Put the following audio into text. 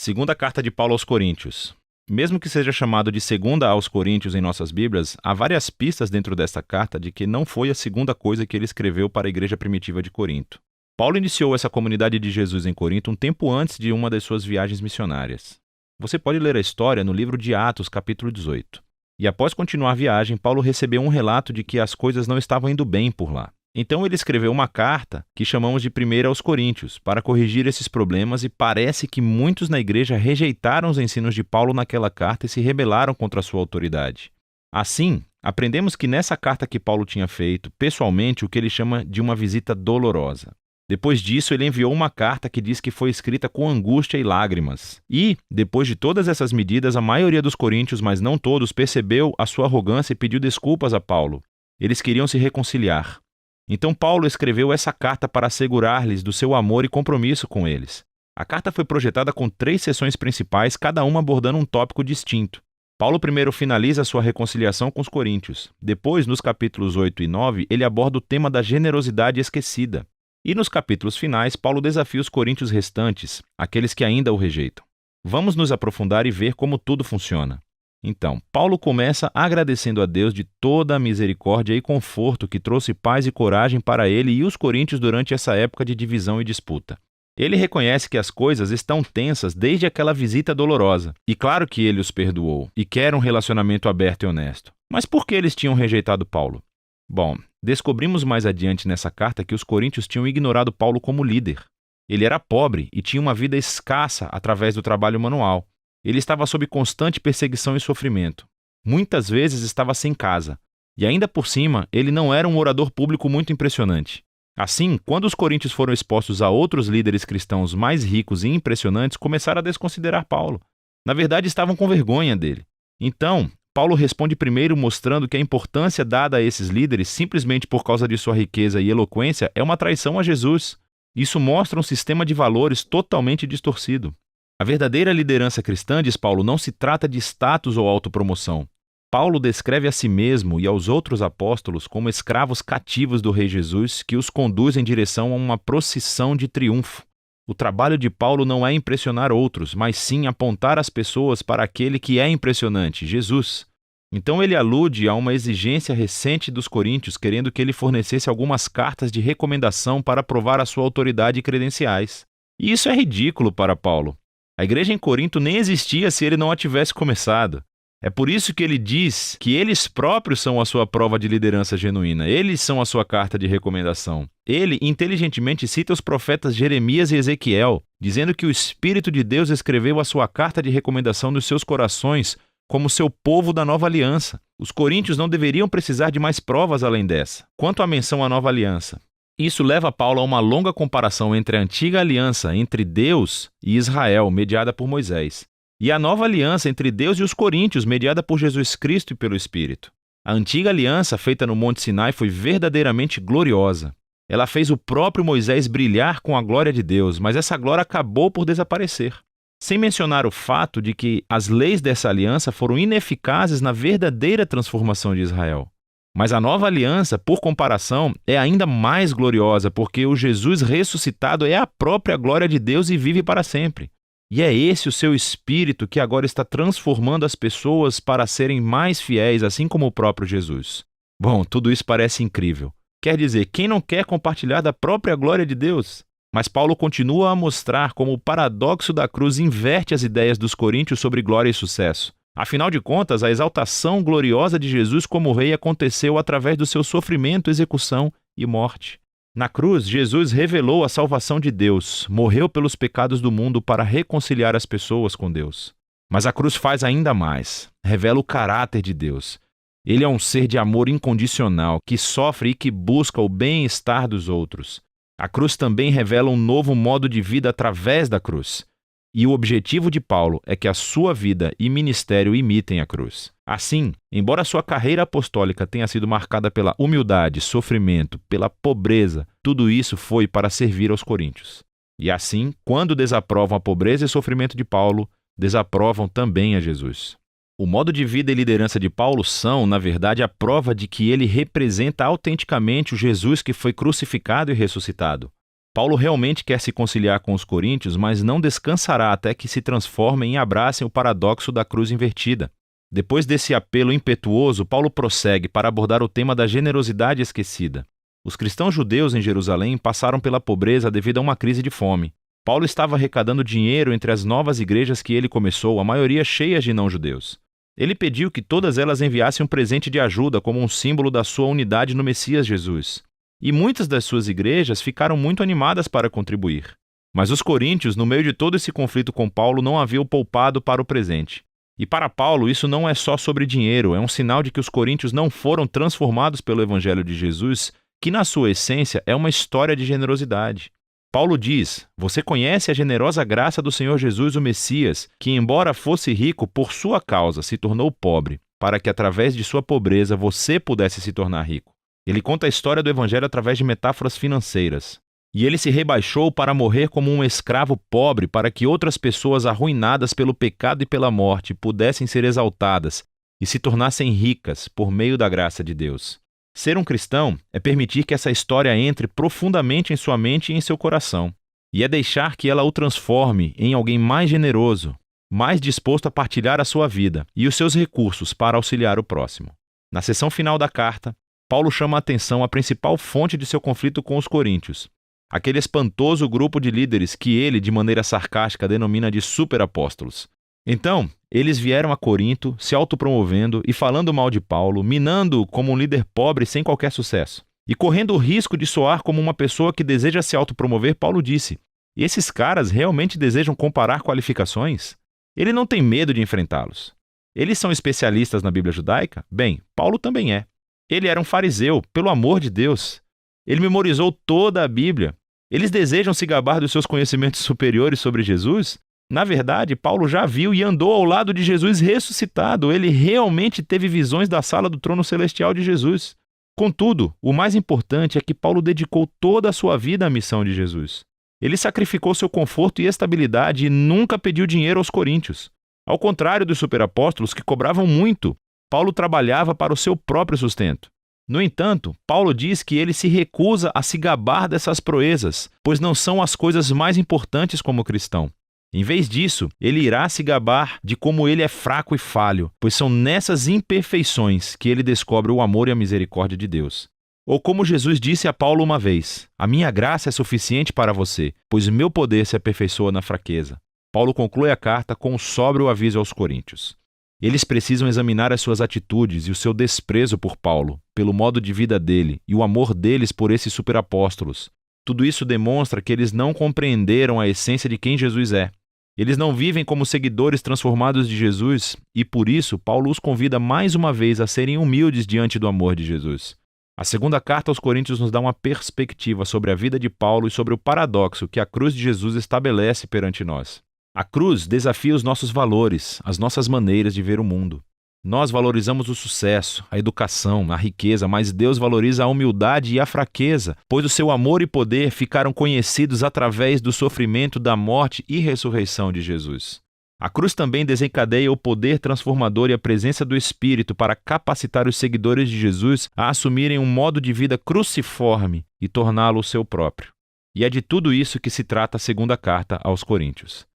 Segunda carta de Paulo aos Coríntios. Mesmo que seja chamado de segunda aos Coríntios em nossas Bíblias, há várias pistas dentro desta carta de que não foi a segunda coisa que ele escreveu para a igreja primitiva de Corinto. Paulo iniciou essa comunidade de Jesus em Corinto um tempo antes de uma das suas viagens missionárias. Você pode ler a história no livro de Atos, capítulo 18. E após continuar a viagem, Paulo recebeu um relato de que as coisas não estavam indo bem por lá. Então ele escreveu uma carta que chamamos de Primeira aos Coríntios, para corrigir esses problemas, e parece que muitos na igreja rejeitaram os ensinos de Paulo naquela carta e se rebelaram contra a sua autoridade. Assim, aprendemos que nessa carta que Paulo tinha feito, pessoalmente, o que ele chama de uma visita dolorosa. Depois disso, ele enviou uma carta que diz que foi escrita com angústia e lágrimas. E, depois de todas essas medidas, a maioria dos coríntios, mas não todos, percebeu a sua arrogância e pediu desculpas a Paulo. Eles queriam se reconciliar. Então Paulo escreveu essa carta para assegurar-lhes do seu amor e compromisso com eles. A carta foi projetada com 3 seções principais, cada uma abordando um tópico distinto. Paulo primeiro finaliza sua reconciliação com os coríntios. Depois, nos capítulos 8 e 9, ele aborda o tema da generosidade esquecida. E nos capítulos finais, Paulo desafia os coríntios restantes, aqueles que ainda o rejeitam. Vamos nos aprofundar e ver como tudo funciona. Então, Paulo começa agradecendo a Deus de toda a misericórdia e conforto que trouxe paz e coragem para ele e os coríntios durante essa época de divisão e disputa. Ele reconhece que as coisas estão tensas desde aquela visita dolorosa, e claro que ele os perdoou, e quer um relacionamento aberto e honesto. Mas por que eles tinham rejeitado Paulo? Bom, descobrimos mais adiante nessa carta que os coríntios tinham ignorado Paulo como líder. Ele era pobre e tinha uma vida escassa através do trabalho manual. Ele estava sob constante perseguição e sofrimento. Muitas vezes estava sem casa. E ainda por cima, ele não era um orador público muito impressionante. Assim, quando os coríntios foram expostos a outros líderes cristãos mais ricos e impressionantes, começaram a desconsiderar Paulo. Na verdade, estavam com vergonha dele. Então, Paulo responde primeiro mostrando que a importância dada a esses líderes, simplesmente por causa de sua riqueza e eloquência, é uma traição a Jesus. Isso mostra um sistema de valores totalmente distorcido. A verdadeira liderança cristã, diz Paulo, não se trata de status ou autopromoção. Paulo descreve a si mesmo e aos outros apóstolos como escravos cativos do Rei Jesus que os conduz em direção a uma procissão de triunfo. O trabalho de Paulo não é impressionar outros, mas sim apontar as pessoas para aquele que é impressionante, Jesus. Então ele alude a uma exigência recente dos coríntios, querendo que ele fornecesse algumas cartas de recomendação para provar a sua autoridade e credenciais. E isso é ridículo para Paulo. A igreja em Corinto nem existia se ele não a tivesse começado. É por isso que ele diz que eles próprios são a sua prova de liderança genuína. Eles são a sua carta de recomendação. Ele inteligentemente cita os profetas Jeremias e Ezequiel, dizendo que o Espírito de Deus escreveu a sua carta de recomendação nos seus corações como seu povo da nova aliança. Os coríntios não deveriam precisar de mais provas além dessa. Quanto à menção à nova aliança, isso leva Paulo a uma longa comparação entre a antiga aliança entre Deus e Israel, mediada por Moisés, e a nova aliança entre Deus e os coríntios, mediada por Jesus Cristo e pelo Espírito. A antiga aliança, feita no Monte Sinai, foi verdadeiramente gloriosa. Ela fez o próprio Moisés brilhar com a glória de Deus, mas essa glória acabou por desaparecer. Sem mencionar o fato de que as leis dessa aliança foram ineficazes na verdadeira transformação de Israel. Mas a nova aliança, por comparação, é ainda mais gloriosa, porque o Jesus ressuscitado é a própria glória de Deus e vive para sempre. E é esse o seu Espírito que agora está transformando as pessoas para serem mais fiéis, assim como o próprio Jesus. Bom, tudo isso parece incrível. Quer dizer, quem não quer compartilhar da própria glória de Deus? Mas Paulo continua a mostrar como o paradoxo da cruz inverte as ideias dos coríntios sobre glória e sucesso. Afinal de contas, a exaltação gloriosa de Jesus como rei aconteceu através do seu sofrimento, execução e morte. Na cruz, Jesus revelou a salvação de Deus, morreu pelos pecados do mundo para reconciliar as pessoas com Deus. Mas a cruz faz ainda mais, revela o caráter de Deus. Ele é um ser de amor incondicional, que sofre e que busca o bem-estar dos outros. A cruz também revela um novo modo de vida através da cruz. E o objetivo de Paulo é que a sua vida e ministério imitem a cruz. Assim, embora sua carreira apostólica tenha sido marcada pela humildade, sofrimento, pela pobreza, tudo isso foi para servir aos coríntios. E assim, quando desaprovam a pobreza e sofrimento de Paulo, desaprovam também a Jesus. O modo de vida e liderança de Paulo são, na verdade, a prova de que ele representa autenticamente o Jesus que foi crucificado e ressuscitado. Paulo realmente quer se conciliar com os coríntios, mas não descansará até que se transformem e abracem o paradoxo da cruz invertida. Depois desse apelo impetuoso, Paulo prossegue para abordar o tema da generosidade esquecida. Os cristãos judeus em Jerusalém passaram pela pobreza devido a uma crise de fome. Paulo estava arrecadando dinheiro entre as novas igrejas que ele começou, a maioria cheias de não-judeus. Ele pediu que todas elas enviassem um presente de ajuda como um símbolo da sua unidade no Messias Jesus. E muitas das suas igrejas ficaram muito animadas para contribuir. Mas os coríntios, no meio de todo esse conflito com Paulo, não haviam poupado para o presente. E para Paulo, isso não é só sobre dinheiro, é um sinal de que os coríntios não foram transformados pelo Evangelho de Jesus, que na sua essência é uma história de generosidade. Paulo diz: você conhece a generosa graça do Senhor Jesus, o Messias, que embora fosse rico, por sua causa se tornou pobre, para que através de sua pobreza você pudesse se tornar rico. Ele conta a história do Evangelho através de metáforas financeiras. E ele se rebaixou para morrer como um escravo pobre para que outras pessoas arruinadas pelo pecado e pela morte pudessem ser exaltadas e se tornassem ricas por meio da graça de Deus. Ser um cristão é permitir que essa história entre profundamente em sua mente e em seu coração. E é deixar que ela o transforme em alguém mais generoso, mais disposto a partilhar a sua vida e os seus recursos para auxiliar o próximo. Na seção final da carta, Paulo chama a atenção à principal fonte de seu conflito com os coríntios, aquele espantoso grupo de líderes que ele, de maneira sarcástica, denomina de superapóstolos. Então, eles vieram a Corinto, se autopromovendo e falando mal de Paulo, minando-o como um líder pobre sem qualquer sucesso. E correndo o risco de soar como uma pessoa que deseja se autopromover, Paulo disse: esses caras realmente desejam comparar qualificações? Ele não tem medo de enfrentá-los. Eles são especialistas na Bíblia judaica? Bem, Paulo também é. Ele era um fariseu, pelo amor de Deus. Ele memorizou toda a Bíblia. Eles desejam se gabar dos seus conhecimentos superiores sobre Jesus? Na verdade, Paulo já viu e andou ao lado de Jesus ressuscitado. Ele realmente teve visões da sala do trono celestial de Jesus. Contudo, o mais importante é que Paulo dedicou toda a sua vida à missão de Jesus. Ele sacrificou seu conforto e estabilidade e nunca pediu dinheiro aos coríntios. Ao contrário dos superapóstolos que cobravam muito, Paulo trabalhava para o seu próprio sustento. No entanto, Paulo diz que ele se recusa a se gabar dessas proezas, pois não são as coisas mais importantes como cristão. Em vez disso, ele irá se gabar de como ele é fraco e falho, pois são nessas imperfeições que ele descobre o amor e a misericórdia de Deus. Ou como Jesus disse a Paulo uma vez: a minha graça é suficiente para você, pois meu poder se aperfeiçoa na fraqueza. Paulo conclui a carta com um sóbrio aviso aos coríntios. Eles precisam examinar as suas atitudes e o seu desprezo por Paulo, pelo modo de vida dele e o amor deles por esses superapóstolos. Tudo isso demonstra que eles não compreenderam a essência de quem Jesus é. Eles não vivem como seguidores transformados de Jesus e, por isso, Paulo os convida mais uma vez a serem humildes diante do amor de Jesus. A segunda carta aos Coríntios nos dá uma perspectiva sobre a vida de Paulo e sobre o paradoxo que a cruz de Jesus estabelece perante nós. A cruz desafia os nossos valores, as nossas maneiras de ver o mundo. Nós valorizamos o sucesso, a educação, a riqueza, mas Deus valoriza a humildade e a fraqueza, pois o seu amor e poder ficaram conhecidos através do sofrimento, da morte e ressurreição de Jesus. A cruz também desencadeia o poder transformador e a presença do Espírito para capacitar os seguidores de Jesus a assumirem um modo de vida cruciforme e torná-lo o seu próprio. E é de tudo isso que se trata a segunda carta aos Coríntios.